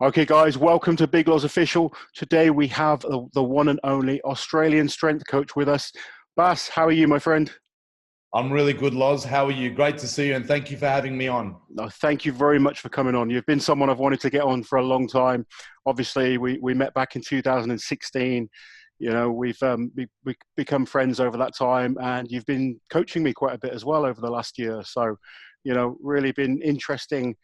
Okay, guys, welcome to Big Loz Official. Today we have the one and only Australian strength coach with us. Bas, how are you, my friend? I'm really good, Loz. How are you? Great to see you, and thank you for having me on. No, thank you very much for coming on. You've been someone I've wanted to get on for a long time. Obviously, we met back in 2016. You know, we become friends over that time, and you've been coaching me quite a bit as well over the last year. So, you know, really been interesting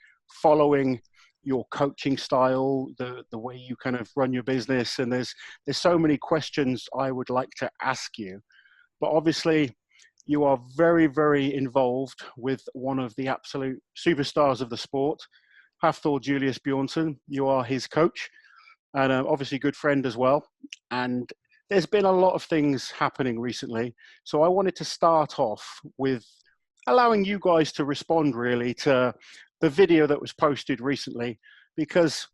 following your coaching style, the way you kind of run your business. And there's so many questions I would like to ask you. But obviously, you are very, very involved with one of the absolute superstars of the sport, Hafthor Julius Bjornsson. You are his coach and obviously good friend as well. And there's been a lot of things happening recently. So I wanted to start off with allowing you guys to respond really to the video that was posted recently, because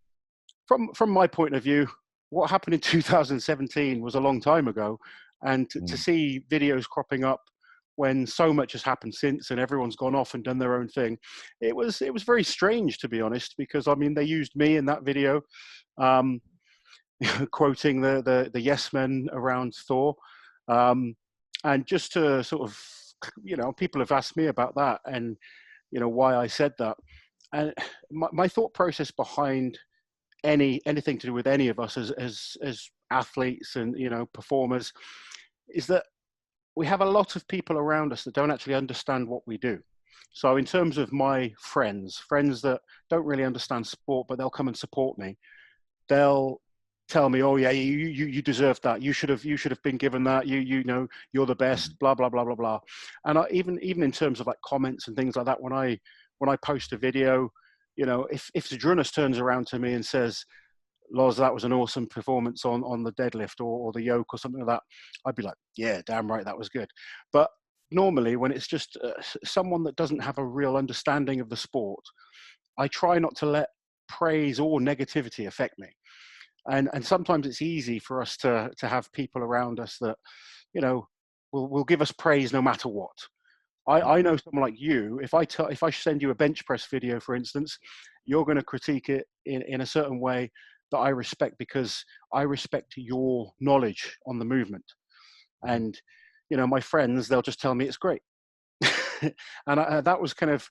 from my point of view, what happened in 2017 was a long time ago. And to see videos cropping up when so much has happened since and everyone's gone off and done their own thing, it was very strange, to be honest, because I mean, they used me in that video, um, quoting the yes men around Thor. And just to sort of, you know, people have asked me about that and, you know, why I said that. And my thought process behind anything to do with any of us as athletes and, you know, performers is that we have a lot of people around us that don't actually understand what we do. So in terms of my friends that don't really understand sport, but they'll come and support me, they'll tell me, oh yeah, you deserve that. You should have been given that. You know, you're the best, blah, blah, blah, blah, blah. And even in terms of like comments and things like that, when I post a video, you know, if Zadrunas turns around to me and says, Loz, that was an awesome performance on the deadlift or the yoke or something like that, I'd be like, yeah, damn right, that was good. But normally when it's just someone that doesn't have a real understanding of the sport, I try not to let praise or negativity affect me. And sometimes it's easy for us to have people around us that, you know, will give us praise no matter what. I know someone like you, if I send you a bench press video, for instance, you're going to critique it in a certain way that I respect, because I respect your knowledge on the movement. And, you know, my friends, they'll just tell me it's great. And that was kind of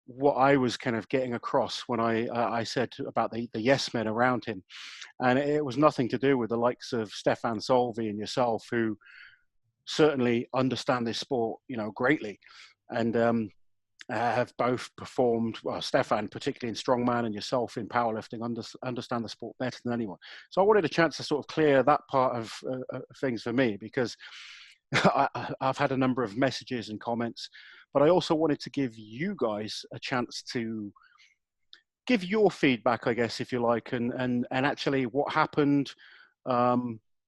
what I was kind of getting across when I said about the yes men around him. And it was nothing to do with the likes of Stefan Solvi and yourself, who certainly understand this sport, you know, greatly. And have both performed, well, Stefan particularly in strongman and yourself in powerlifting, understand the sport better than anyone. So I wanted a chance to sort of clear that part of things for me, because I've had a number of messages and comments, but I also wanted to give you guys a chance to give your feedback, I guess, if you like, and actually what happened,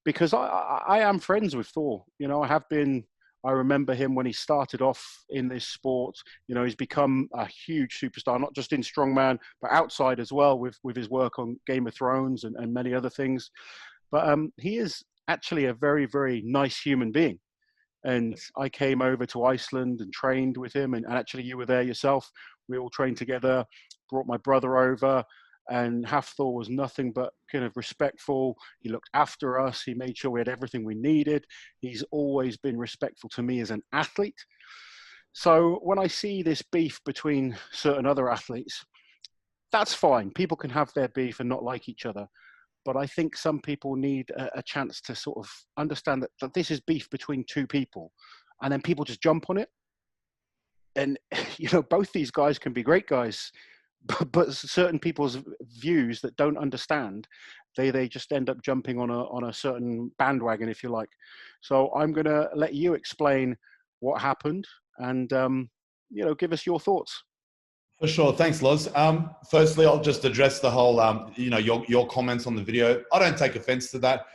because I am friends with Thor. You know, I have been. I remember him when he started off in this sport. You know, he's become a huge superstar, not just in strongman, but outside as well, with his work on Game of Thrones and many other things. But he is actually a very, very nice human being. And I came over to Iceland and trained with him. And actually, you were there yourself. We all trained together, brought my brother over. And Hafthor was nothing but kind of respectful. He looked after us. He made sure we had everything we needed. He's always been respectful to me as an athlete. So when I see this beef between certain other athletes, that's fine. People can have their beef and not like each other. But I think some people need a chance to sort of understand that this is beef between two people, and then people just jump on it. And, you know, both these guys can be great guys, but certain people's views that don't understand, they just end up jumping on a certain bandwagon, if you like. So I'm going to let you explain what happened and, you know, give us your thoughts. For sure. Thanks, Loz. Firstly, I'll just address the whole, you know, your comments on the video. I don't take offense to that.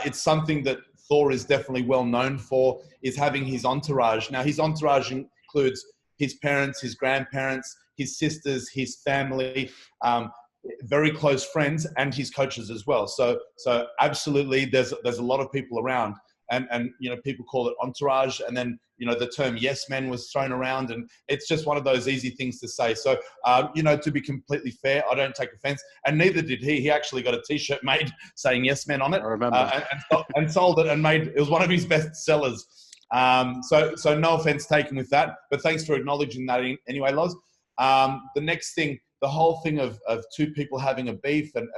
It's something that Thor is definitely well known for, is having his entourage. Now, his entourage includes his parents, his grandparents, his sisters, his family, very close friends, and his coaches as well. So absolutely, there's a lot of people around. and people call it entourage, and then the term yes men was thrown around, and it's just one of those easy things to say. So to be completely fair, I don't take offense, and neither did he. He actually got a t-shirt made saying yes men on it. I remember. And sold it, and it was one of his best sellers. So no offense taken with that, but thanks for acknowledging that anyway, Loz. The next thing, the whole thing of two people having a beef, and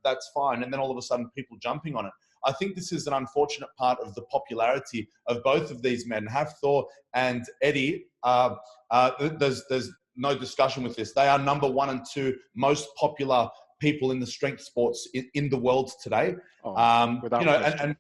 that's fine, and then all of a sudden people jumping on it. I think this is an unfortunate part of the popularity of both of these men, Thor and Eddie. There's no discussion with this. They are number 1 and 2 most popular people in the strength sports in the world today. Without question. and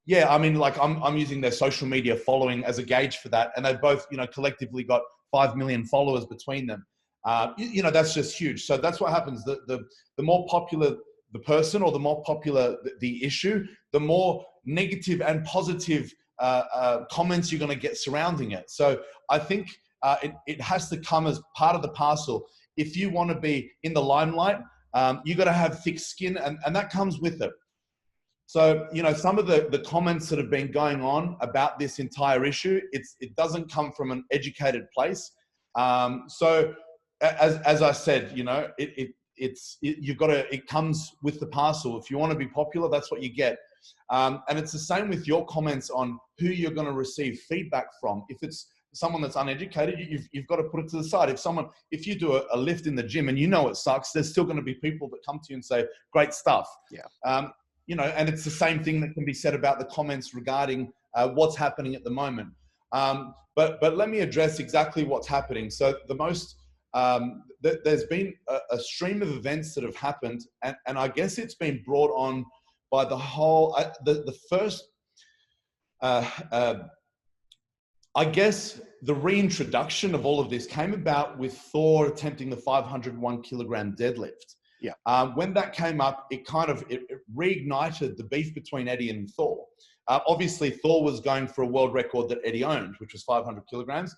yeah, I mean, like I'm using their social media following as a gauge for that, and they both collectively got 5 million followers between them. That's just huge. So that's what happens. The more popular the person, or the more popular the issue, the more negative and positive comments you're going to get surrounding it. So I think it has to come as part of the parcel. If you want to be in the limelight, you got to have thick skin, and that comes with it. So, some of the comments that have been going on about this entire issue, it doesn't come from an educated place. So as I said, it comes with the parcel. If you want to be popular, that's what you get. And it's the same with your comments on who you're going to receive feedback from. If it's someone that's uneducated, you've got to put it to the side. If you do a lift in the gym and it sucks, there's still going to be people that come to you and say, great stuff. Yeah. And it's the same thing that can be said about the comments regarding what's happening at the moment. But let me address exactly what's happening. So there's been a stream of events that have happened, and I guess it's been brought on by the whole, the first, I guess the reintroduction of all of this came about with Thor attempting the 501 kilogram deadlift. Yeah. When that came up, it reignited the beef between Eddie and Thor. Obviously, Thor was going for a world record that Eddie owned, which was 500 kilograms.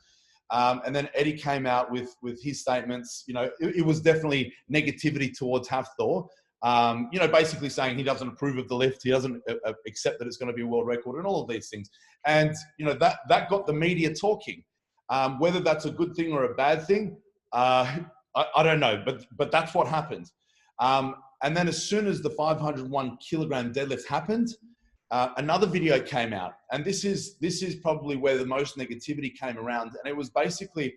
And then Eddie came out with his statements. It was definitely negativity towards Thor. Basically saying he doesn't approve of the lift. He doesn't accept that it's going to be a world record and all of these things. And, that got the media talking. Whether that's a good thing or a bad thing, I don't know, but that's what happened. And then as soon as the 501 kilogram deadlift happened, another video came out, and this is probably where the most negativity came around. And it was basically,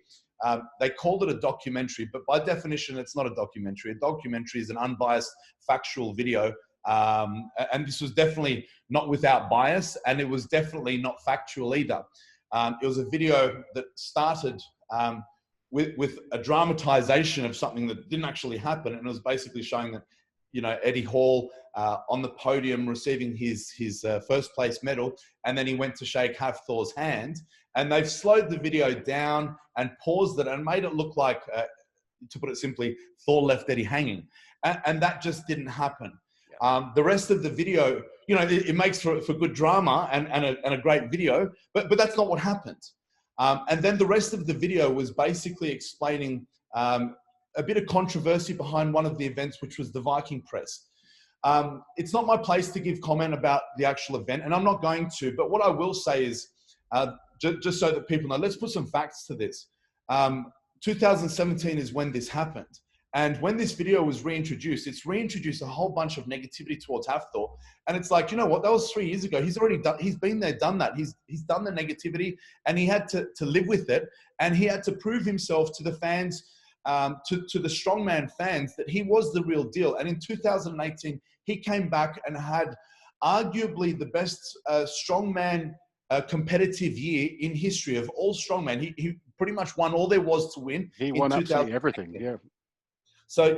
they called it a documentary, but by definition, it's not a documentary. A documentary is an unbiased, factual video. And this was definitely not without bias, and it was definitely not factual either. It was a video that started with a dramatization of something that didn't actually happen. And it was basically showing that, Eddie Hall on the podium receiving his first place medal. And then he went to shake Thor's hand, and they've slowed the video down and paused it and made it look like, to put it simply, Thor left Eddie hanging. And that just didn't happen. Yeah. The rest of the video, it makes for good drama and a great video, but that's not what happened. And then the rest of the video was basically explaining a bit of controversy behind one of the events, which was the Viking press. It's not my place to give comment about the actual event, and I'm not going to, but what I will say is, just so that people know, let's put some facts to this. 2017 is when this happened. And when this video was reintroduced, it's reintroduced a whole bunch of negativity towards Thor. And it's like, what? That was 3 years ago. He's been there, done that. He's done the negativity, and he had to live with it. And he had to prove himself to the fans, to the Strongman fans, that he was the real deal. And in 2018, he came back and had arguably the best Strongman competitive year in history of all Strongman. He pretty much won all there was to win. He won absolutely everything, yeah. So,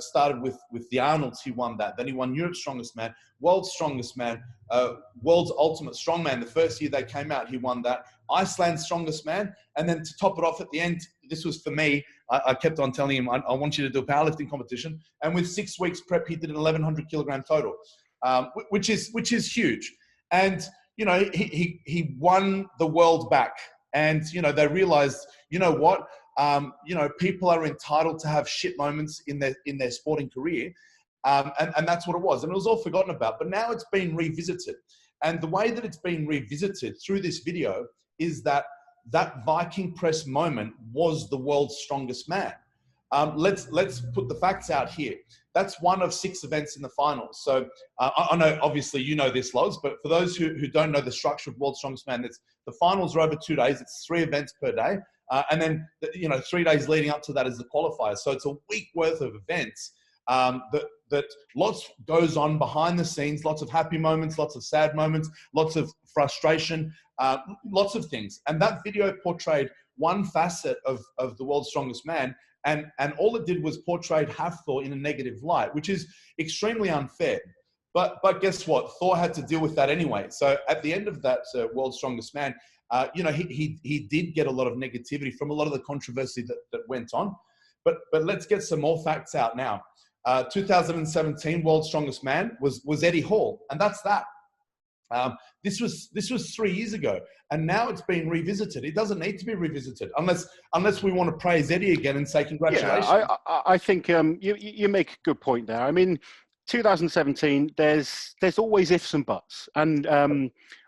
started with the Arnolds, he won that. Then he won Europe's Strongest Man, World's Strongest Man, World's Ultimate Strongman. The first year they came out, he won that. Iceland's Strongest Man. And then to top it off at the end, this was for me, I kept on telling him, I want you to do a powerlifting competition. And with 6 weeks prep, he did an 1,100 kilogram total, which is huge. And, he won the world back. And, they realized, what? People are entitled to have shit moments in their sporting career. And that's what it was. And it was all forgotten about. But now it's been revisited. And the way that it's been revisited through this video is that that Viking press moment was the world's strongest man. Let's put the facts out here. That's one of 6 events in the finals. So I know, obviously, you know this, Loz, but for those who don't know the structure of World's Strongest Man, the finals are over 2 days. It's 3 events per day. And then, 3 days leading up to that is the qualifiers. So it's a week worth of events that lots goes on behind the scenes, lots of happy moments, lots of sad moments, lots of frustration, lots of things. And that video portrayed one facet of the World's Strongest Man. And all it did was portray Thor in a negative light, which is extremely unfair. But guess what? Thor had to deal with that anyway. So at the end of that World's Strongest Man, he did get a lot of negativity from a lot of the controversy that went on. But let's get some more facts out now. 2017 World's Strongest Man was Eddie Hall, and that's that. This was 3 years ago, and now it's been revisited. It doesn't need to be revisited unless we want to praise Eddie again and say congratulations. Yeah, I think you make a good point there. I mean, 2017, there's always ifs and buts, and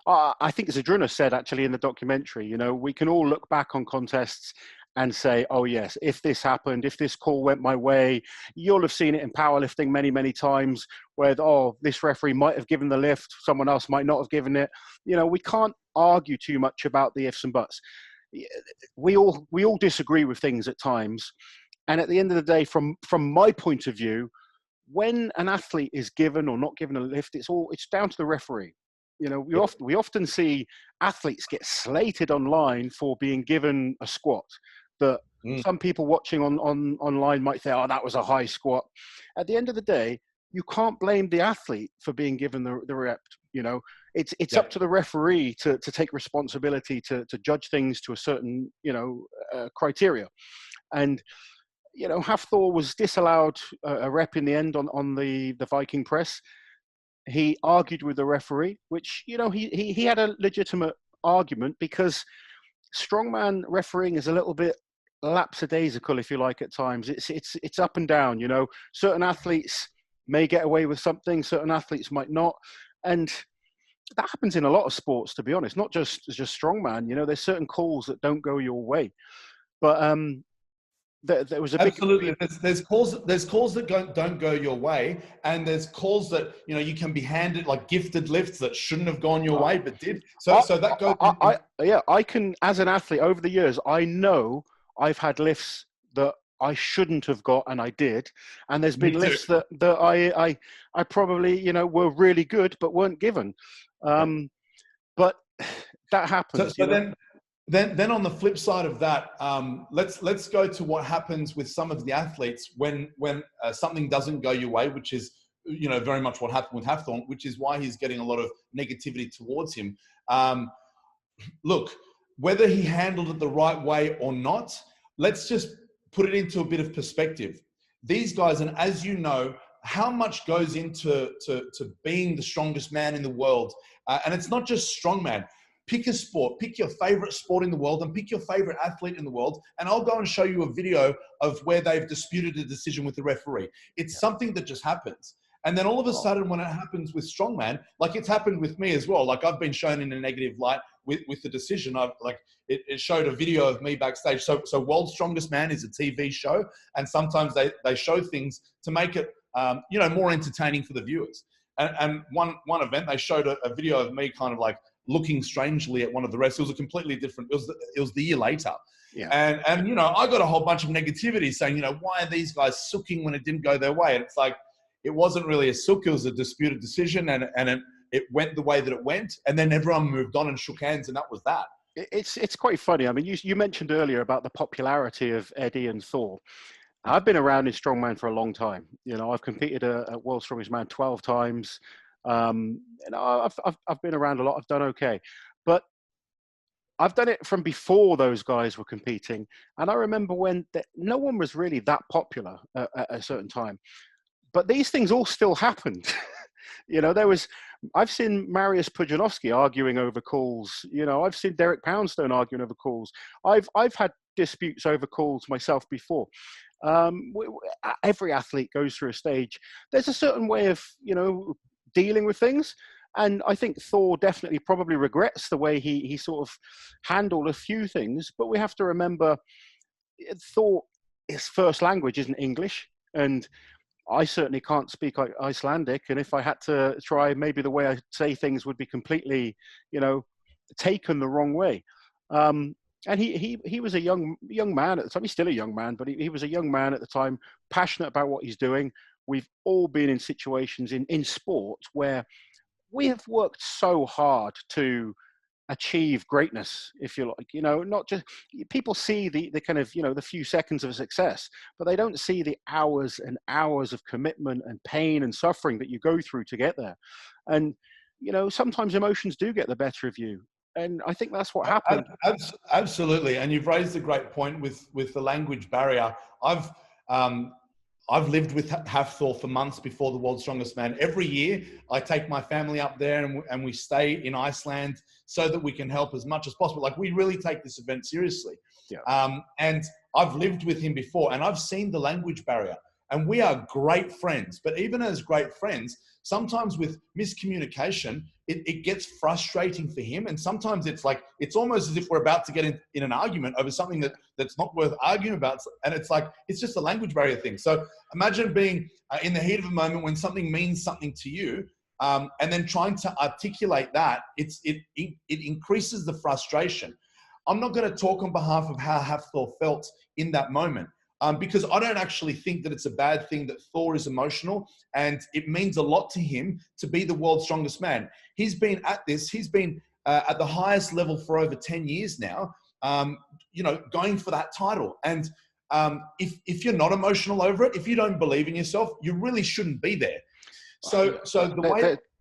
I think as Adruna said actually in the documentary, we can all look back on contests and say, oh yes, if this happened, if this call went my way. You'll have seen it in powerlifting many, many times where, this referee might have given the lift, someone else might not have given it. We can't argue too much about the ifs and buts. We all disagree with things at times. And at the end of the day, from my point of view, when an athlete is given or not given a lift, it's down to the referee. We often see athletes get slated online for being given a squat that some people watching online might say, oh, that was a high squat. At the end of the day, you can't blame the athlete for being given the rep. It's up to the referee to take responsibility to judge things to a certain criteria. And Thor was disallowed a rep in the end on the Viking press. He argued with the referee, which he had a legitimate argument, because strongman refereeing is a little bit lapsadaisical, if you like, at times. It's up and down. Certain athletes may get away with something, certain athletes might not, and that happens in a lot of sports, to be honest. Not just strongman. There's certain calls that don't go your way, but there was a absolutely. There's calls that don't go your way, and there's calls that you can be handed, like gifted lifts that shouldn't have gone your way but did. So that goes. I can, as an athlete over the years, I know I've had lifts that I shouldn't have got and I did, and there's been lifts that I probably were really good but weren't given. But that happens. Then on the flip side of that, let's go to what happens with some of the athletes when something doesn't go your way, which is very much what happened with Thor, which is why he's getting a lot of negativity towards him. Look, whether he handled it the right way or not, let's just put it into a bit of perspective. These guys, and as you know, how much goes into being the strongest man in the world, and it's not just strongman. Pick a sport, pick your favorite sport in the world and pick your favorite athlete in the world. And I'll go and show you a video of where they've disputed a decision with the referee. It's something that just happens. And then all of a sudden, when it happens with strongman, like it's happened with me as well. Like I've been shown in a negative light with the decision. It showed a video of me backstage. So World's Strongest Man is a TV show. And sometimes they show things to make it, more entertaining for the viewers. And one event, they showed a video of me kind of like looking strangely at one of the refs. It was a completely different, it was the year later. Yeah. And I got a whole bunch of negativity saying, why are these guys sooking when it didn't go their way? And it's like, it wasn't really a sook, it was a disputed decision, and it went the way that it went. And then everyone moved on and shook hands, and that was that. It's quite funny. I mean, you mentioned earlier about the popularity of Eddie and Thor. I've been around in strongman for a long time. I've competed at World's Strongest Man 12 times. I've been around a lot. I've done okay, but I've done it from before those guys were competing. And I remember when no one was really that popular at a certain time, but these things all still happened. I've seen Mariusz Pudzianowski arguing over calls. I've seen Derek Poundstone arguing over calls. I've had disputes over calls myself before. Every athlete goes through a stage. There's a certain way of, dealing with things. And I think Thor definitely probably regrets the way he sort of handled a few things. But we have to remember, Thor, his first language isn't English, and I certainly can't speak Icelandic. And if I had to try, maybe the way I say things would be completely, taken the wrong way. And he was a young man at the time. He's still a young man, but he was a young man at the time, passionate about what he's doing. We've all been in situations in sport where we have worked so hard to achieve greatness, if you like. Not just, people see the kind of, the few seconds of success, but they don't see the hours and hours of commitment and pain and suffering that you go through to get there. And sometimes emotions do get the better of you, and I think that's what happened. Absolutely. And you've raised a great point with the language barrier. I've lived with Hafthor for months before the World's Strongest Man. Every year, I take my family up there and we stay in Iceland so that we can help as much as possible. Like, we really take this event seriously. Yeah. And I've lived with him before, and I've seen the language barrier. And we are great friends. But even as great friends, sometimes with miscommunication, it gets frustrating for him. And sometimes it's almost as if we're about to get in an argument over something that's not worth arguing about. And it's just a language barrier thing. So imagine being in the heat of a moment when something means something to you, and then trying to articulate that, it increases the frustration. I'm not going to talk on behalf of how Hafthor felt in that moment. Because I don't actually think that it's a bad thing that Thor is emotional, and it means a lot to him to be the world's strongest man. He's been at this, he's been at the highest level for over 10 years now, going for that title. And if you're not emotional over it, if you don't believe in yourself, you really shouldn't be there.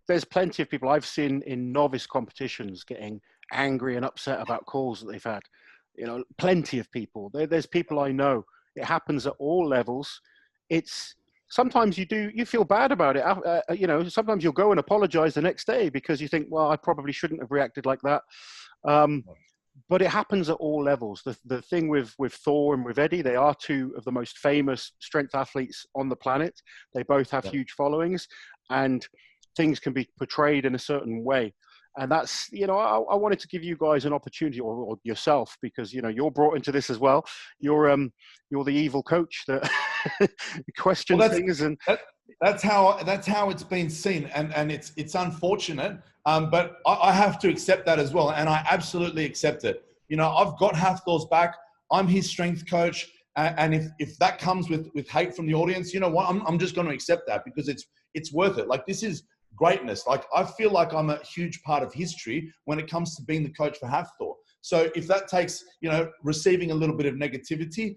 There's plenty of people I've seen in novice competitions getting angry and upset about calls that they've had. Plenty of people. There's people I know. It happens at all levels. It's sometimes you feel bad about it. Sometimes you'll go and apologize the next day because you think, well, I probably shouldn't have reacted like that. But it happens at all levels. The thing with Thor and with Eddie, they are two of the most famous strength athletes on the planet. They both have huge followings, and things can be portrayed in a certain way. And that's, I wanted to give you guys an opportunity, or yourself, because, you're brought into this as well. You're the evil coach that questions things. And that's how it's been seen. And it's unfortunate, but I have to accept that as well. And I absolutely accept it. I've got Hafthor's back. I'm his strength coach. And if that comes with hate from the audience, you know what? I'm just going to accept that, because it's worth it. Like, this is greatness. Like, I feel like I'm a huge part of history when it comes to being the coach for Hafthor. So if that takes, receiving a little bit of negativity,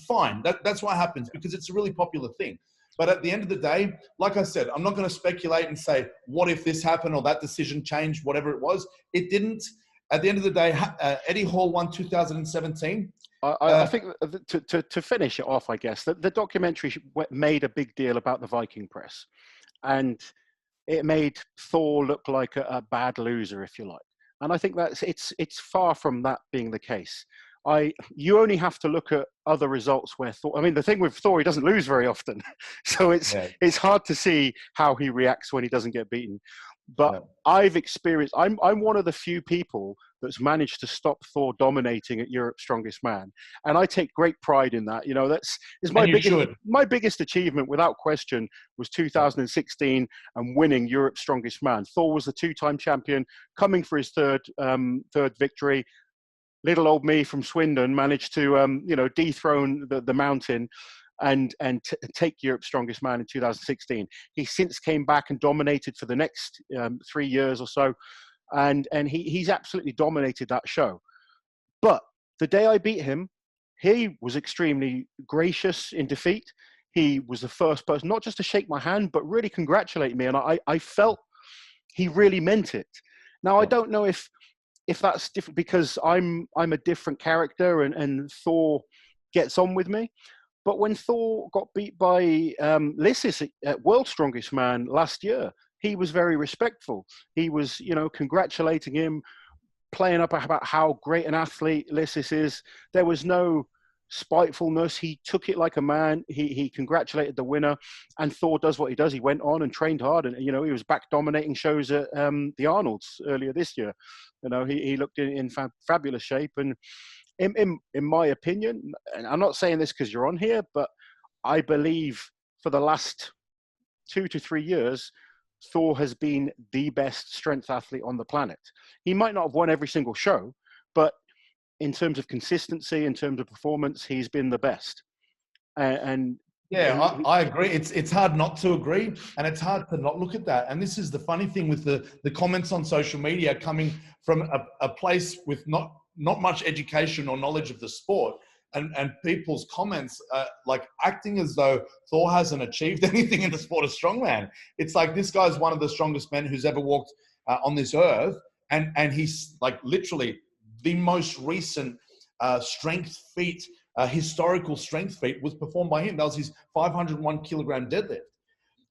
fine. That's what happens, because it's a really popular thing. But at the end of the day, like I said, I'm not going to speculate and say, what if this happened or that decision changed, whatever it was. It didn't. At the end of the day, Eddie Hall won 2017. I think to finish it off, I guess, the documentary made a big deal about the Viking press. And it made Thor look like a bad loser, if you like. And I think it's far from that being the case. You only have to look at other results where Thor. I mean, the thing with Thor, he doesn't lose very often, so it's hard to see how he reacts when he doesn't get beaten. But I've experienced. I'm one of the few people that's managed to stop Thor dominating at Europe's Strongest Man, and I take great pride in that. My biggest achievement, without question, was 2016 and winning Europe's Strongest Man. Thor was the two-time champion, coming for his third victory. Little old me from Swindon managed to dethrone the mountain and take Europe's Strongest Man in 2016. He since came back and dominated for the next 3 years or so, and he's absolutely dominated that show. But the day I beat him, he was extremely gracious in defeat. He was the first person not just to shake my hand, but really congratulate me, and I felt he really meant it. Now, I don't know if that's different because I'm a different character and Thor gets on with me. But when Thor got beat by Lissis at World's Strongest Man last year, he was very respectful. He was, congratulating him, playing up about how great an athlete Lissis is. There was no spitefulness. He took it like a man. He congratulated the winner, and Thor does what he does. He went on and trained hard, and he was back dominating shows at the Arnold's earlier this year. He looked in fabulous shape, and in my opinion, and I'm not saying this because you're on here, but I believe for the last 2 to 3 years, Thor has been the best strength athlete on the planet. He might not have won every single show, but in terms of consistency, in terms of performance, he's been the best. And yeah, I agree. It's hard not to agree, and it's hard to not look at that. And this is the funny thing with the comments on social media coming from a place with not much education or knowledge of the sport. And people's comments like acting as though Thor hasn't achieved anything in the sport of strongman. It's like, this guy's one of the strongest men who's ever walked on this earth. And he's like literally the most recent strength feat, historical strength feat was performed by him. That was his 501 kilogram deadlift.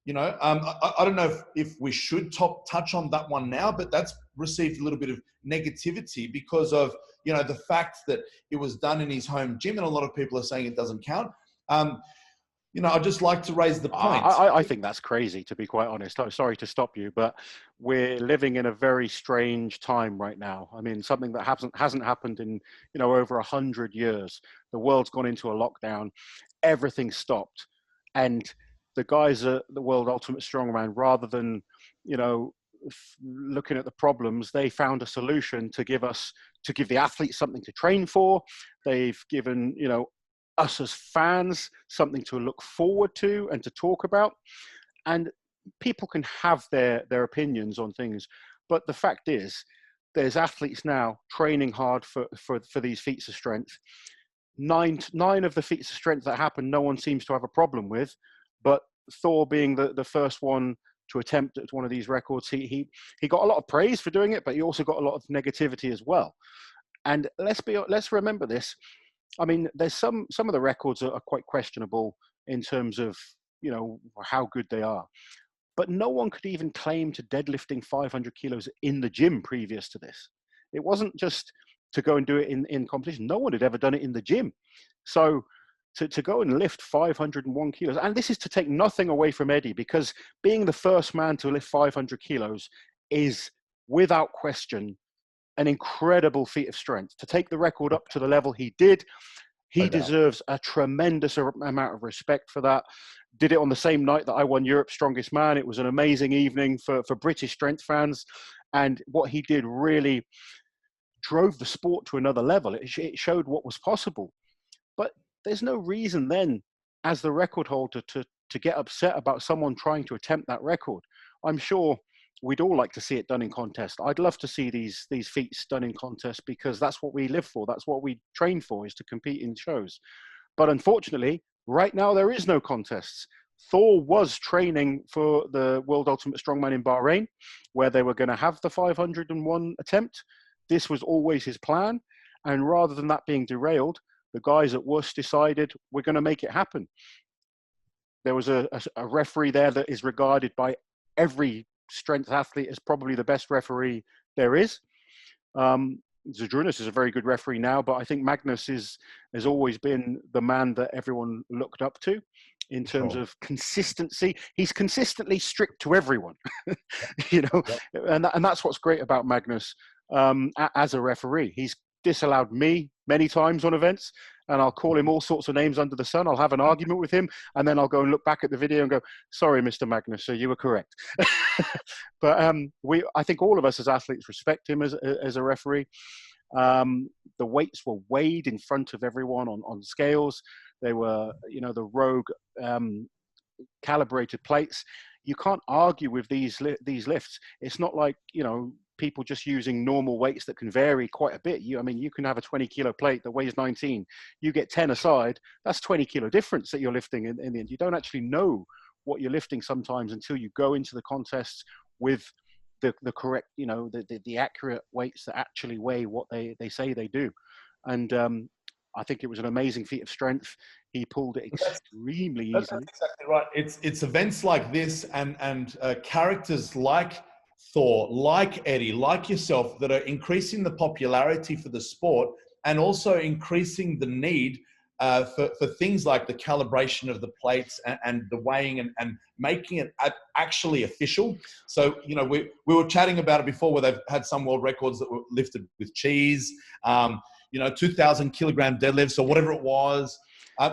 I don't know if we should touch on that one now, but that's received a little bit of negativity because of, the fact that it was done in his home gym, and a lot of people are saying it doesn't count. I'd just like to raise the point. I think that's crazy, to be quite honest. I'm sorry to stop you, but we're living in a very strange time right now. I mean, something that hasn't happened in, over 100 years. The world's gone into a lockdown. Everything stopped. And the guys at the World Ultimate Strongman, rather than, looking at the problems, they found a solution to give the athletes something to train for. They've given, us as fans something to look forward to and to talk about. And people can have their opinions on things, but the fact is, there's athletes now training hard for these feats of strength. Nine of the feats of strength that happen, no one seems to have a problem with, but Thor being the first one to attempt at one of these records, he got a lot of praise for doing it, but he also got a lot of negativity as well. And let's remember this. I mean, there's some of the records are quite questionable in terms of, how good they are. But no one could even claim to deadlifting 500 kilos in the gym previous to this. It wasn't just to go and do it in competition. No one had ever done it in the gym. So to go and lift 501 kilos, and this is to take nothing away from Eddie, because being the first man to lift 500 kilos is without question an incredible feat of strength. To take the record up to the level he did, he deserves a tremendous amount of respect for that. Did it on the same night that I won Europe's Strongest Man. It was an amazing evening for British strength fans. And what he did really drove the sport to another level. It showed what was possible. But there's no reason then, as the record holder, to get upset about someone trying to attempt that record. I'm sure we'd all like to see it done in contest. I'd love to see these feats done in contest, because that's what we live for. That's what we train for, is to compete in shows. But unfortunately, right now there is no contests. Thor was training for the World Ultimate Strongman in Bahrain, where they were going to have the 501 attempt. This was always his plan. And rather than that being derailed, the guys at WUS decided, we're going to make it happen. There was a referee there that is regarded by every strength athlete as probably the best referee there is. Zydrunas is a very good referee now, but I think Magnus has always been the man that everyone looked up to in terms of consistency. He's consistently strict to everyone, and that's what's great about Magnus as a referee. He's disallowed me many times on events, and I'll call him all sorts of names under the sun. I'll have an argument with him, and then I'll go and look back at the video and go, sorry, Mr. Magnus, so you were correct. But I think all of us as athletes respect him as a referee. The weights were weighed in front of everyone on scales. They were, the Rogue calibrated plates. You can't argue with these lifts. It's not like, people just using normal weights that can vary quite a bit. You can have a 20 kilo plate that weighs 19. You get 10 aside, that's 20 kilo difference that you're lifting in the end. You don't actually know what you're lifting sometimes until you go into the contests with the correct, the accurate weights that actually weigh what they say they do. And I think it was an amazing feat of strength. He pulled it extremely easily. That's exactly right. It's events like this and characters like Thor, like Eddie, like yourself, that are increasing the popularity for the sport and also increasing the need for things like the calibration of the plates and the weighing and making it actually official. So, you know, we were chatting about it before, where they've had some world records that were lifted with cheese, you know, 2,000 kilogram deadlifts or whatever it was,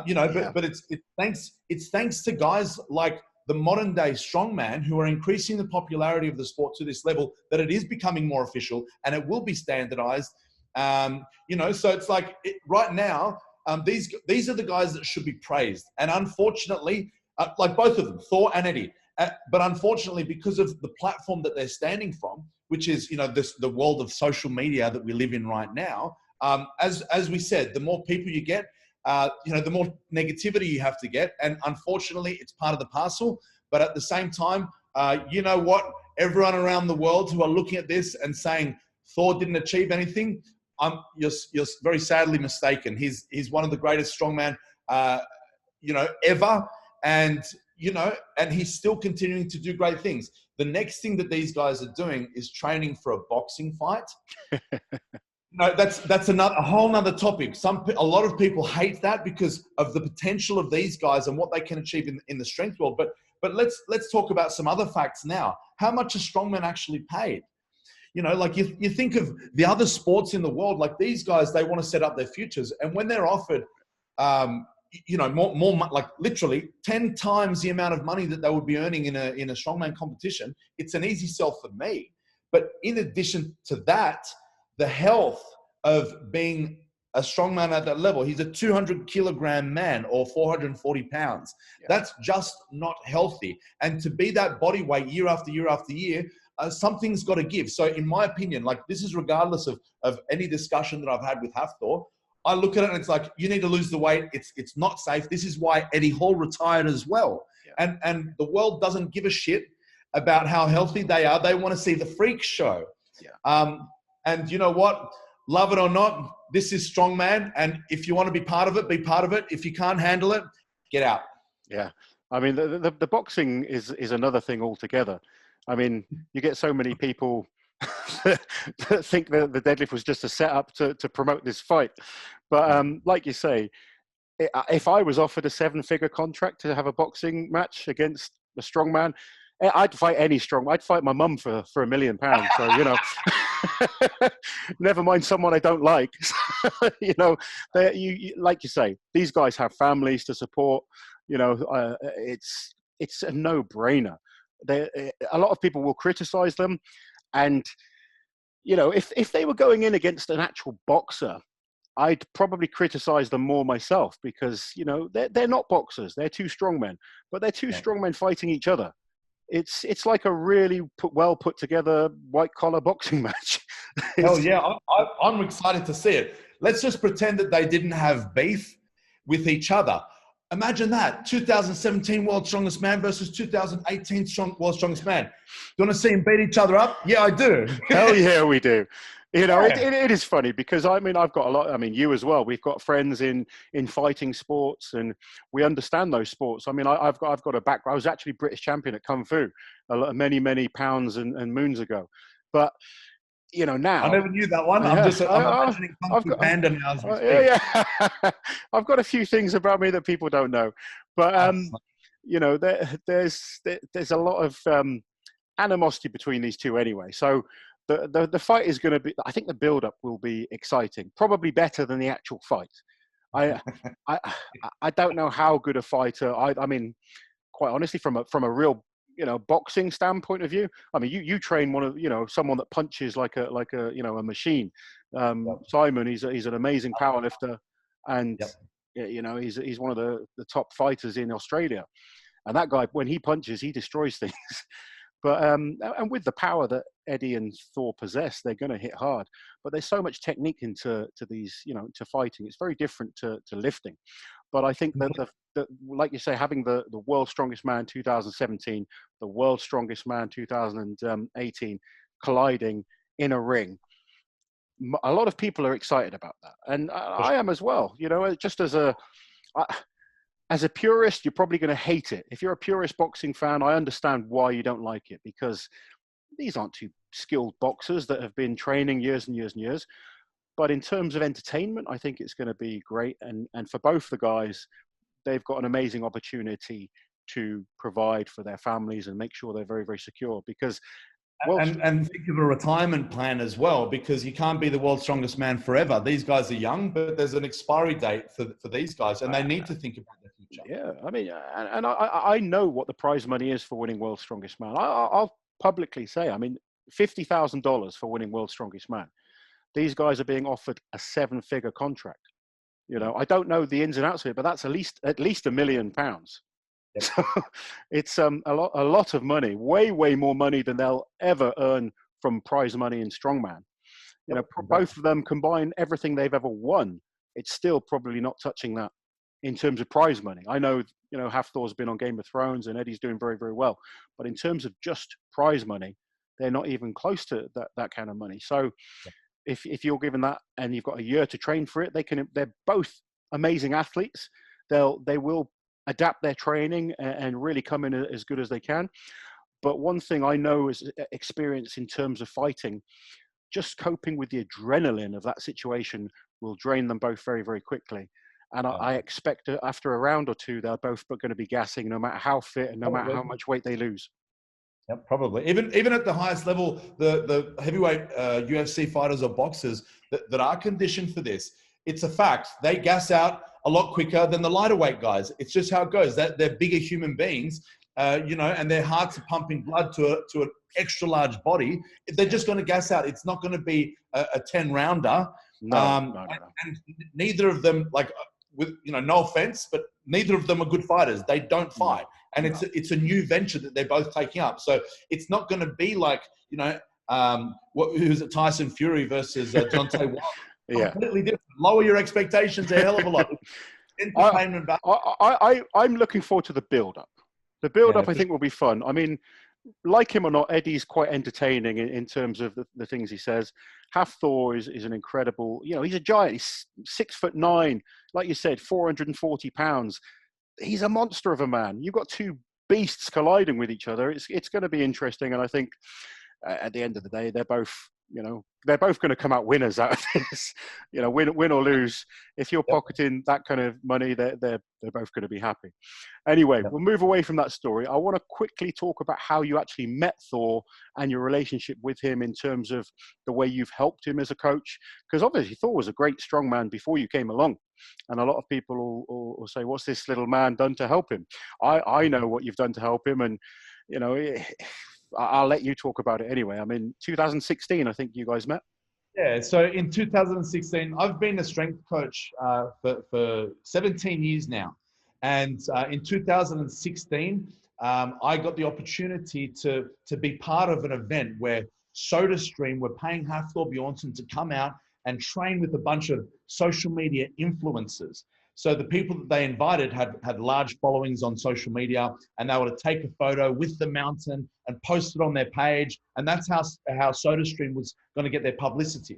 you know, but it's thanks to guys like the modern day strongman who are increasing the popularity of the sport to this level that it is becoming more official and it will be standardized. You know, so it's like right now, these are the guys that should be praised. And unfortunately, like both of them, Thor and Eddie, but unfortunately, because of the platform that they're standing from, which is, you know, the world of social media that we live in right now, as we said, the more people you get, you know, the more negativity you have to get. And unfortunately, it's part of the parcel. But at the same time, you know what? Everyone around the world who are looking at this and saying Thor didn't achieve anything, you're very sadly mistaken. He's one of the greatest strongman, you know, ever. And, you know, and he's still continuing to do great things. The next thing that these guys are doing is training for a boxing fight. No, that's a whole nother topic. A lot of people hate that because of the potential of these guys and what they can achieve in the strength world. But let's talk about some other facts now. How much are strongmen actually paid? You know, like you think of the other sports in the world, like these guys, they want to set up their futures. And when they're offered, you know, more like literally 10 times the amount of money that they would be earning in a strongman competition, it's an easy sell for me. But in addition to that, the health of being a strongman at that level, he's a 200 kilogram man or 440 pounds. Yeah. That's just not healthy. And to be that body weight year after year after year, something's got to give. So in my opinion, like this is regardless of any discussion that I've had with Hafthor, I look at it and it's like, you need to lose the weight. It's not safe. This is why Eddie Hall retired as well. Yeah. And the world doesn't give a shit about how healthy they are. They want to see the freak show. Yeah. And you know what? Love it or not, this is strongman. And if you want to be part of it, be part of it. If you can't handle it, get out. Yeah. I mean, the boxing is another thing altogether. I mean, you get so many people that think that the deadlift was just a setup to promote this fight. But like you say, if I was offered a 7-figure contract to have a boxing match against a strongman, I'd fight any strong. I'd fight my mum for £1 million. So, you know, never mind someone I don't like. You know, like you say, these guys have families to support. You know, it's a no-brainer. A lot of people will criticize them, and you know, if they were going in against an actual boxer, I'd probably criticize them more myself because, you know, they're not boxers. They're two strongmen, but they're two strongmen fighting each other. It's like a really well put together white collar boxing match. Hell yeah, I'm excited to see it. Let's just pretend that they didn't have beef with each other. Imagine that, 2017 World's Strongest Man versus 2018 World's Strongest Man. Do you want to see them beat each other up? Yeah, I do. Hell yeah, we do. You know, it is funny because, I mean, I've got a lot, I mean, you as well. We've got friends in fighting sports and we understand those sports. I mean, I've got a background. I was actually British champion at Kung Fu many pounds and moons ago. But, you know, now. I never knew that one. I'm imagining Kung Fu Panda now as we speak. Yeah. I've got a few things about me that people don't know. But, you know, there's a lot of animosity between these two anyway. So, the fight is going to be, I think the build-up will be exciting, probably better than the actual fight. I don't know how good a fighter, I mean, quite honestly, from a real, you know, boxing standpoint of view, I mean, you train one of, you know, someone that punches like a you know, a machine. Simon, he's an amazing powerlifter, and you know, he's one of the top fighters in Australia. And that guy, when he punches, he destroys things. But and with the power that Eddie and Thor possess, they're going to hit hard. But there's so much technique into these, you know, to fighting. It's very different to lifting. But I think that like you say, having the world's strongest man 2017, the world's strongest man 2018 colliding in a ring, a lot of people are excited about that, and I am as well. You know, just as a purist, you're probably going to hate it. If you're a purist boxing fan, I understand why you don't like it, because these aren't two skilled boxers that have been training years and years and years. But in terms of entertainment, I think it's going to be great. And for both the guys, they've got an amazing opportunity to provide for their families and make sure they're very, very secure. Because, well, And think of a retirement plan as well, because you can't be the world's strongest man forever. These guys are young, but there's an expiry date for these guys, and they need to think about their future. yeah, I mean, and I know what the prize money is for winning World's Strongest Man. I'll publicly say, I mean, $50,000 for winning World's Strongest Man. These guys are being offered a 7-figure contract. You know, I don't know the ins and outs of it, but that's at least £1 million. Yep. So it's a lot of money, way more money than they'll ever earn from prize money in Strongman. You know, both of them combine everything they've ever won. It's still probably not touching that in terms of prize money. I know, you know, Hafthor's been on Game of Thrones and Eddie's doing very, very well, but in terms of just prize money, they're not even close to that kind of money. So if you're given that and you've got a year to train for it, they're both amazing athletes. They will adapt their training and really come in as good as they can. But one thing I know is experience in terms of fighting, just coping with the adrenaline of that situation will drain them both very, very quickly. And I expect after a round or two, they're both going to be gassing, no matter how fit and no matter how much weight they lose. Yep, probably. Even at the highest level, the heavyweight UFC fighters or boxers that are conditioned for this, it's a fact. They gas out a lot quicker than the lighter weight guys. It's just how it goes. That they're bigger human beings, you know, and their hearts are pumping blood to an extra large body. They're just going to gas out. It's not going to be a 10-rounder. No. And neither of them, like, with, you know, no offense, but neither of them are good fighters. They don't fight. And it's a new venture that they're both taking up. So it's not going to be like, you know, who's it, Tyson Fury versus Deontay Wilder. Completely different. Lower your expectations a hell of a lot. Entertainment value. I'm looking forward to the build-up. The build-up, I think, will be fun. I mean, like him or not, Eddie's quite entertaining in terms of the things he says. Hafthor is an incredible, you know, he's a giant. He's 6'9", like you said, 440 pounds. He's a monster of a man. You've got two beasts colliding with each other. It's going to be interesting, and I think at the end of the day, they're both going to come out winners out of this. You know, win or lose. If you're pocketing that kind of money, they're both going to be happy. Anyway, we'll move away from that story. I want to quickly talk about how you actually met Thor and your relationship with him in terms of the way you've helped him as a coach. Because obviously Thor was a great strongman before you came along. And a lot of people will say, what's this little man done to help him? I know what you've done to help him. And, you know, I'll let you talk about it anyway. I mean, 2016, I think you guys met. Yeah, so in 2016, I've been a strength coach for 17 years now. And in 2016, I got the opportunity to be part of an event where SodaStream were paying Hafthor Bjornsson to come out and train with a bunch of social media influencers. So the people that they invited had large followings on social media, and they were to take a photo with the mountain and post it on their page. And that's how SodaStream was going to get their publicity.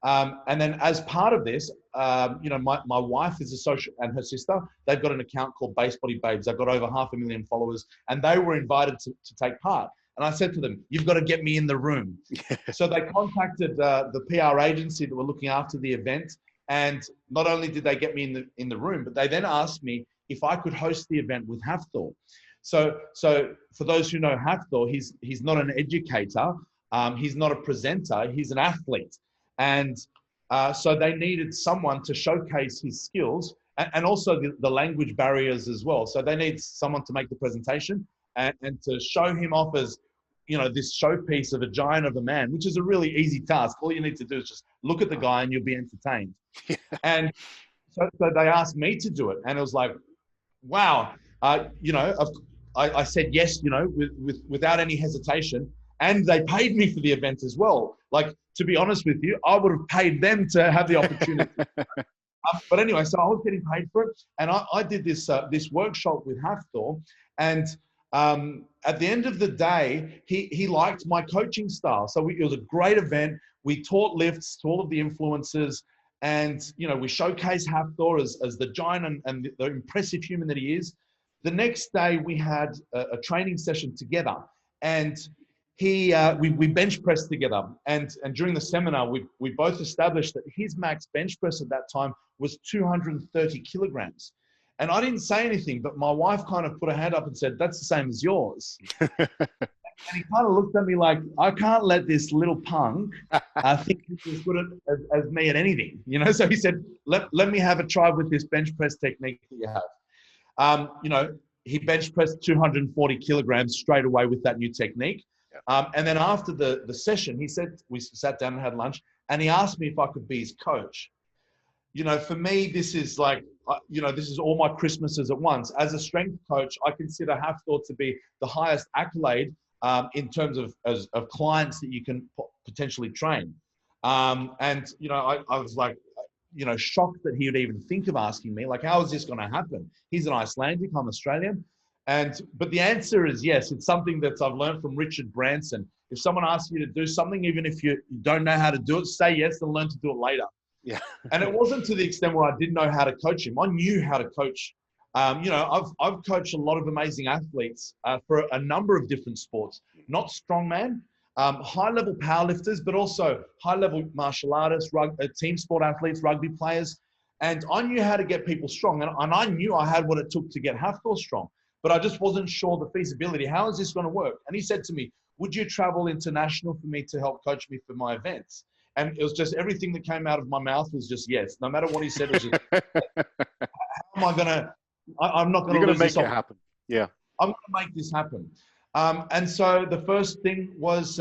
And then as part of this, you know, my wife is a social, and her sister, they've got an account called Base Body Babes. They've got over 500,000 followers, and they were invited to take part. And I said to them, you've got to get me in the room. So they contacted the PR agency that were looking after the event. And not only did they get me in the room, but they then asked me if I could host the event with Hafthor. So for those who know Hafthor, he's not an educator. He's not a presenter. He's an athlete. And so they needed someone to showcase his skills and also the language barriers as well. So they need someone to make the presentation and to show him off as, you know, this showpiece of a giant of a man, which is a really easy task. All you need to do is just look at the guy and you'll be entertained. And so they asked me to do it. And it was like, wow, you know, I said yes, you know, without any hesitation. And they paid me for the event as well. Like, to be honest with you, I would have paid them to have the opportunity. But anyway, so I was getting paid for it. And I did this workshop with Hafthor. And at the end of the day, he liked my coaching style. So it was a great event. We taught lifts to all of the influencers. And, you know, we showcased Hafthor as the giant and the impressive human that he is. The next day, we had a training session together. And we bench pressed together, and during the seminar, we both established that his max bench press at that time was 230 kilograms. And I didn't say anything, but my wife kind of put her hand up and said, "That's the same as yours." And he kind of looked at me like, "I can't let this little punk think he's as good as me at anything, you know." So he said, let me have a try with this bench press technique that you have. You know, he bench pressed 240 kilograms straight away with that new technique. And then after the session, he said, we sat down and had lunch, and he asked me if I could be his coach. You know, for me, this is like, you know, this is all my Christmases at once. As a strength coach, I consider Hafthor to be the highest accolade in terms of clients that you can potentially train. And, you know, I was like, you know, shocked that he would even think of asking me, like, how is this going to happen? He's an Icelandic, I'm Australian. But the answer is yes. It's something that I've learned from Richard Branson. If someone asks you to do something, even if you don't know how to do it, say yes and learn to do it later. Yeah. And it wasn't to the extent where I didn't know how to coach him. I knew how to coach. You know, I've coached a lot of amazing athletes for a number of different sports, not strongman, high-level powerlifters, but also high-level martial artists, team sport athletes, rugby players. And I knew how to get people strong. And I knew I had what it took to get Hafthor strong. But I just wasn't sure the feasibility. How is this going to work? And he said to me, "Would you travel international for me to help coach me for my events?" And it was just everything that came out of my mouth was just yes. No matter what he said, it was just, how am I going to, I'm not going to lose this. You're going to make it happen. Yeah. I'm going to make this happen. And so the first thing was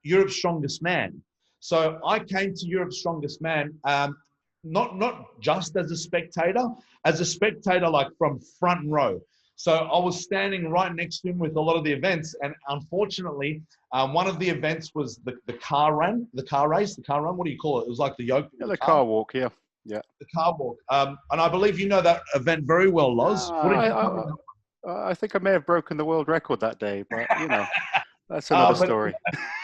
Europe's Strongest Man. So I came to Europe's Strongest Man, not just as a spectator, like from front row. So I was standing right next to him with a lot of the events. And unfortunately, one of the events was the car run. What do you call it? It was like the yoke. Yeah, the car walk, yeah. Yeah. The car walk. And I believe you know that event very well, Loz. I think I may have broken the world record that day, but you know, that's another story.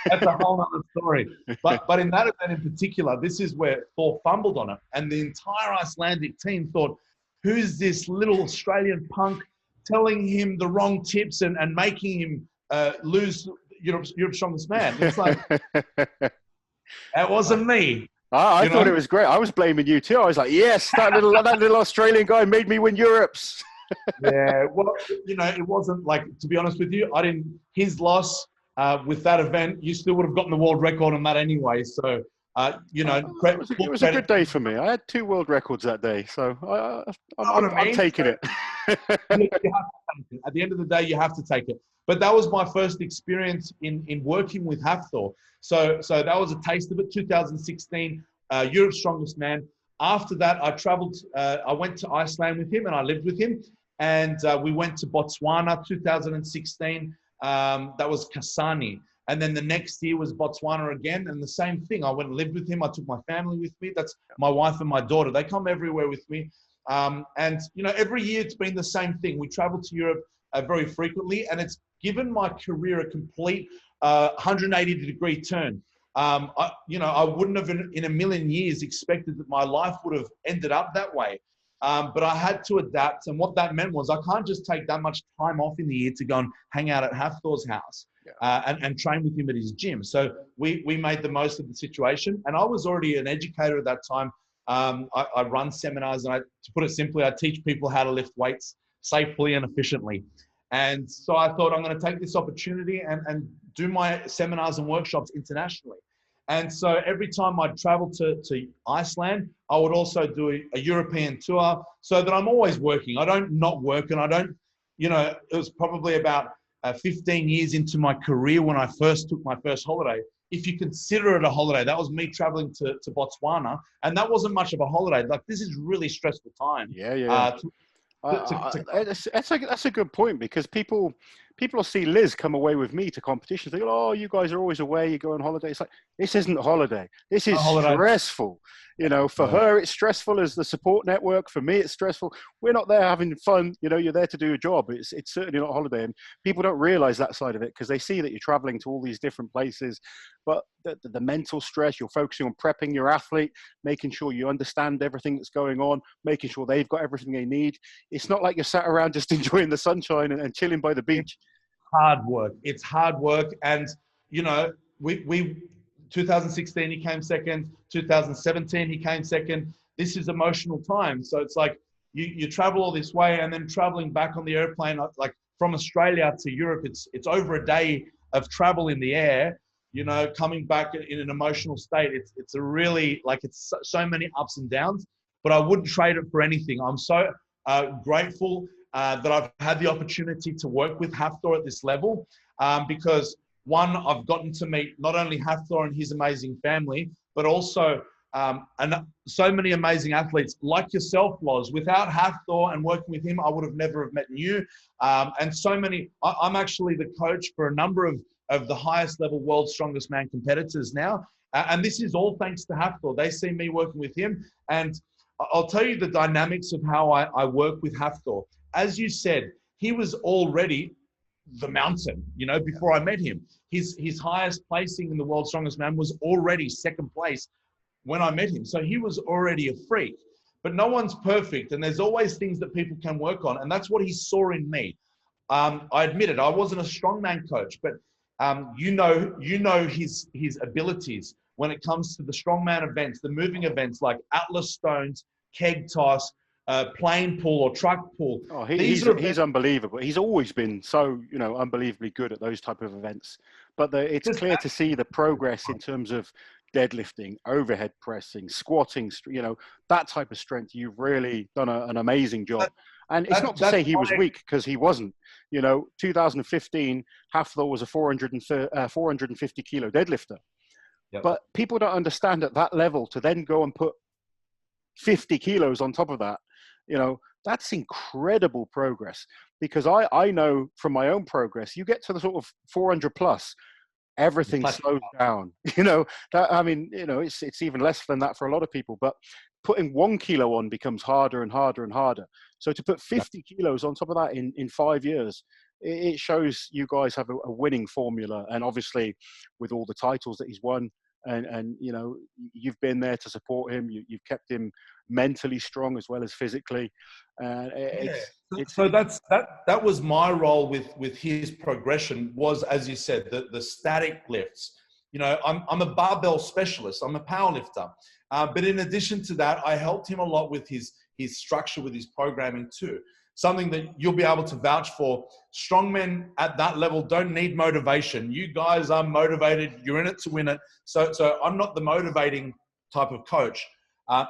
That's a whole other story. But in that event in particular, this is where Thor fumbled on it. And the entire Icelandic team thought, who's this little Australian punk telling him the wrong tips and making him lose Europe's Strongest Man? It's like, that wasn't me. I thought it was great. I was blaming you too. I was like, yes, that little Australian guy made me win Europe's. Yeah, well, you know, it wasn't like, to be honest with you, his loss with that event, you still would have gotten the world record on that anyway. So, you know, it was a good day for me. I had 2 world records that day, so I'm taking it. You have to take it. At the end of the day, you have to take it. But that was my first experience in working with Hafthor. So that was a taste of it. 2016, Europe's Strongest Man. After that, I went to Iceland with him and I lived with him. And we went to Botswana 2016. That was Kasane. And then the next year was Botswana again. And the same thing. I went and lived with him. I took my family with me. That's my wife and my daughter. They come everywhere with me. And, you know, every year it's been the same thing. We travel to Europe very frequently. And it's given my career a complete 180-degree turn. I wouldn't have in a million years expected that my life would have ended up that way. But I had to adapt. And what that meant was I can't just take that much time off in the year to go and hang out at Hafthor's house and train with him at his gym. So we made the most of the situation. And I was already an educator at that time. I run seminars, and to put it simply, I teach people how to lift weights safely and efficiently. And so I thought, I'm going to take this opportunity and do my seminars and workshops internationally. And so every time I'd travel to Iceland, I would also do a European tour so that I'm always working. I don't not work, and I don't, you know, it was probably about 15 years into my career when I first took my first holiday. If you consider it a holiday, that was me traveling to Botswana, and that wasn't much of a holiday. Like, this is really stressful time. Yeah. That's a good point, because people will see Liz come away with me to competitions. They go, "Oh, you guys are always away. You go on holiday." It's like, this isn't a holiday. This is stressful. You know, for her, it's stressful as the support network. For me, it's stressful. We're not there having fun. You know, you're there to do a job. It's certainly not a holiday. And people don't realize that side of it, because they see that you're traveling to all these different places. But the mental stress, you're focusing on prepping your athlete, making sure you understand everything that's going on, making sure they've got everything they need. It's not like you're sat around just enjoying the sunshine and chilling by the beach. hard work. It's hard work. And, you know, we 2016, he came second. 2017, he came second. This is emotional time. So it's like you travel all this way, and then traveling back on the airplane, like from Australia to Europe, it's over a day of travel in the air, you know, coming back in an emotional state. It's a really, like, it's so many ups and downs, but I wouldn't trade it for anything. I'm so grateful that I've had the opportunity to work with Hafthor at this level, because one, I've gotten to meet not only Hafthor and his amazing family, but also and so many amazing athletes like yourself, Loz. Without Hafthor and working with him, I would have never have met you. And so many, I'm actually the coach for a number of the highest level world's strongest man competitors now. And this is all thanks to Hafthor. They see me working with him. And I'll tell you the dynamics of how I work with Hafthor. As you said, he was already the mountain, you know, before I met him. His highest placing in the world's strongest man was already second place when I met him. So he was already a freak. But no one's perfect, and there's always things that people can work on. And that's what he saw in me. I admit it, I wasn't a strongman coach, but you know his abilities when it comes to the strongman events, the moving events like Atlas stones, keg toss, plane pull or truck pull. Oh, he's unbelievable. He's always been so, you know, unbelievably good at those type of events. But it's clear to see the progress in terms of deadlifting, overhead pressing, squatting, you know, that type of strength. You've really done an amazing job. And it's not to say he was weak, because he wasn't. You know, 2015, Hafthor was a 450 kilo deadlifter. Yep. But people don't understand at that level to then go and put 50 kilos on top of that. You know, that's incredible progress, because I know from my own progress, you get to the sort of 400 plus, everything slows down. You know, that, I mean, you know, it's even less than that for a lot of people, but putting 1 kilo on becomes harder and harder and harder. So to put 50 kilos on top of that in 5 years, it shows you guys have a winning formula. And obviously with all the titles that he's won, and you know, you've been there to support him. You've kept him mentally strong as well as physically. So that was my role with his progression, was, as you said, the static lifts. You know, I'm a barbell specialist. I'm a power lifter. But in addition to that, I helped him a lot with his structure, with his programming too. Something that you'll be able to vouch for. Strongmen at that level don't need motivation. You guys are motivated. You're in it to win it. So I'm not the motivating type of coach.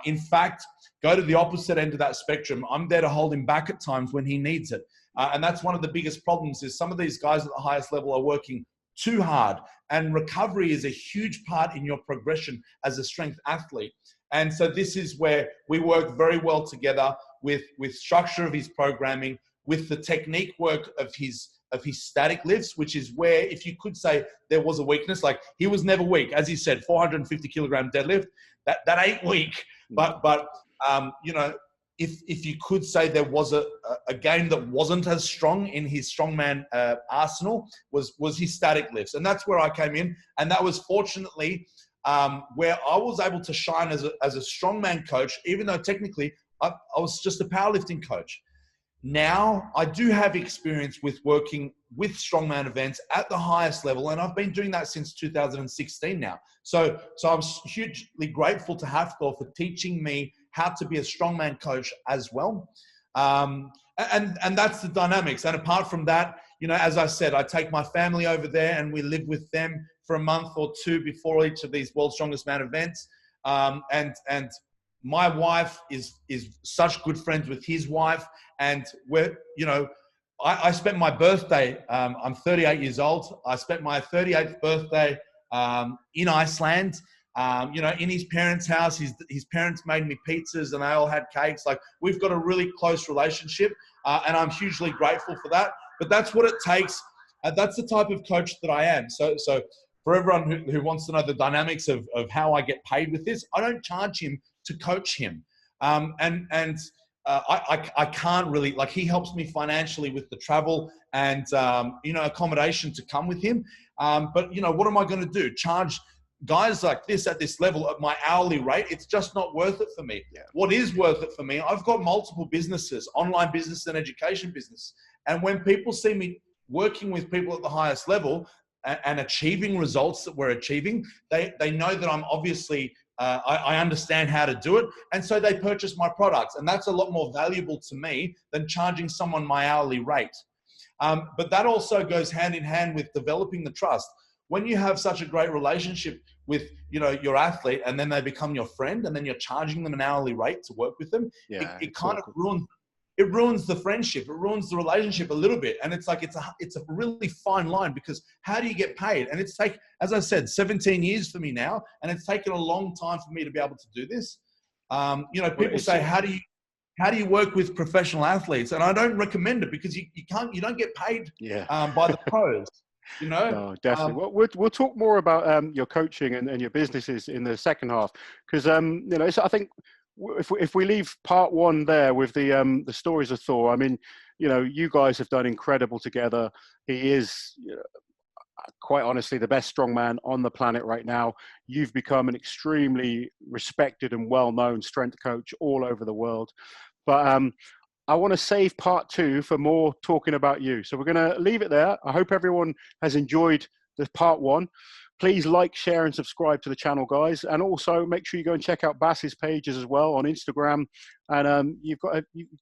In fact, go to the opposite end of that spectrum. I'm there to hold him back at times when he needs it. And that's one of the biggest problems, is some of these guys at the highest level are working too hard. And recovery is a huge part in your progression as a strength athlete. And so this is where we work very well together with structure of his programming, with the technique work of his static lifts, which is where, if you could say there was a weakness, like he was never weak. As he said, 450 kilogram deadlift, that ain't weak. But you know, if you could say there was a game that wasn't as strong in his strongman arsenal, was his static lifts. And that's where I came in. And that was fortunately where I was able to shine as a strongman coach, even though technically I was just a powerlifting coach. Now I do have experience with working with strongman events at the highest level, and I've been doing that since 2016 now. So I'm hugely grateful to Hafthor for teaching me how to be a strongman coach as well. And that's the dynamics. And apart from that, you know, as I said, I take my family over there and we live with them for a month or two before each of these World's Strongest Man events. And my wife is such good friends with his wife, and we're, you know, I spent my birthday, I'm 38 years old. I spent my 38th birthday in Iceland, you know, in his parents' house. His parents made me pizzas and they all had cakes. Like, we've got a really close relationship, and I'm hugely grateful for that. But that's what it takes. That's the type of coach that I am. So for everyone who wants to know the dynamics of how I get paid with this, I don't charge him to coach him. I can't really, like, he helps me financially with the travel and, you know, accommodation to come with him. But, you know, what am I going to do? Charge guys like this at this level at my hourly rate? It's just not worth it for me. Yeah. What is worth it for me? I've got multiple businesses, online business and education business. And when people see me working with people at the highest level and achieving results that we're achieving, they know that I'm obviously, I understand how to do it. And so they purchase my products. And that's a lot more valuable to me than charging someone my hourly rate. But that also goes hand in hand with developing the trust. When you have such a great relationship with, you know, your athlete, and then they become your friend, and then you're charging them an hourly rate to work with them, it kind of ruins the friendship. It ruins the relationship a little bit. And it's like, it's a really fine line, because how do you get paid? And it's as I said, 17 years for me now, and it's taken a long time for me to be able to do this. You know, people say, how do you work with professional athletes? And I don't recommend it, because you don't get paid by the pros. You know, no, definitely. We'll talk more about your coaching and your businesses in the second half, because you know, I think if we leave part one there with the stories of Thor, I mean, you know, you guys have done incredible together. He is, you know, quite honestly, the best strongman on the planet right now. You've become an extremely respected and well-known strength coach all over the world. But I want to save part two for more talking about you. So we're going to leave it there. I hope everyone has enjoyed the part one. Please like, share, and subscribe to the channel, guys. And also make sure you go and check out Bass's pages as well on Instagram. And do you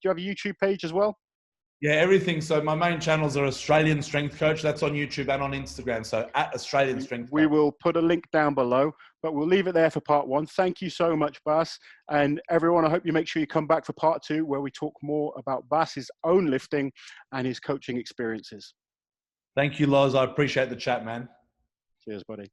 have a YouTube page as well? Yeah, everything. So my main channels are Australian Strength Coach. That's on YouTube and on Instagram. So at Australian Strength Coach. We will put a link down below, but we'll leave it there for part one. Thank you so much, Bass. And everyone, I hope you make sure you come back for part two, where we talk more about Bass's own lifting and his coaching experiences. Thank you, Loz. I appreciate the chat, man. Cheers, buddy.